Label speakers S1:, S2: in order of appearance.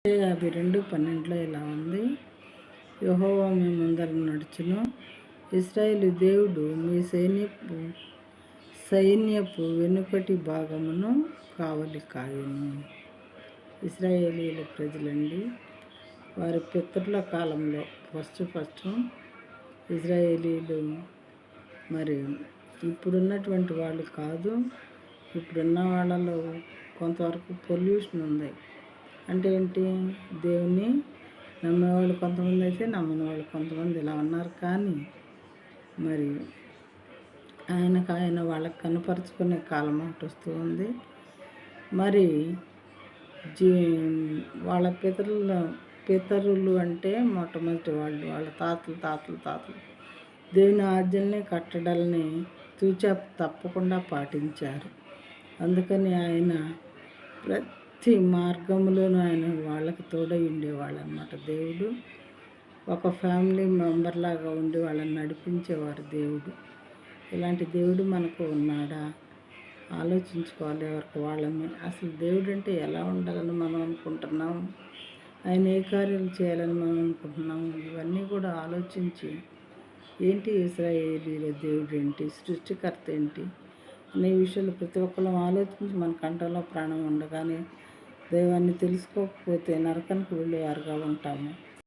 S1: 52:12 ఇలా ఉంది. యెహోవా మీ ముందర నడుచును, ఇశ్రాయేలు దేవుడు మీ సైన్యపు వెనుకటి భాగమును కావలి కాయును. ఇశ్రాయేలీల ప్రజలండి, వారి పితరుల కాలంలో ఫస్ట్ ఇశ్రాయేలీలు మరి ఇప్పుడున్నటువంటి వాళ్ళు కాదు. ఇప్పుడున్న వాళ్ళలో కొంతవరకు పొల్యూషన్ ఉంది. అంటే ఏంటి, దేవుని నమ్మేవాళ్ళు కొంతమంది అయితే నమ్మని వాళ్ళు కొంతమంది ఇలా ఉన్నారు. కానీ మరి ఆయన వాళ్ళకి కనపరుచుకునే కాలం ఒకటి వస్తూ ఉంది. మరి వాళ్ళ పితరులు అంటే మొట్టమొదటి వాళ్ళ తాతలు దేవుని ఆజ్ఞల్ని కట్టడల్ని తూచా తప్పకుండా పాటించారు. అందుకని ఆయన ప్రతి మార్గంలోనూ ఆయన వాళ్ళకి తోడై ఉండేవాళ్ళు అన్నమాట. దేవుడు ఒక ఫ్యామిలీ మెంబర్ లాగా ఉండి వాళ్ళని నడిపించేవారు దేవుడు. ఇలాంటి దేవుడు మనకు ఉన్నాడా? ఆలోచించుకోవాలి ఎవరికి వాళ్ళని. అసలు దేవుడు అంటే ఎలా ఉండాలని మనం అనుకుంటున్నాం, ఆయన ఏ కార్యాలు చేయాలని మనం అనుకుంటున్నాం, ఇవన్నీ కూడా ఆలోచించి ఏంటి ఇశ్రాయేలీల దేవుడు ఏంటి, సృష్టికర్త ఏంటి అనే విషయాలు ప్రతి ఒక్కరు ఆలోచించి మన కంఠంలో ప్రాణం ఉండగానే దైవాన్ని తెలుసుకోకపోతే నరకానికి వెళ్ళేవారుగా ఉంటాము.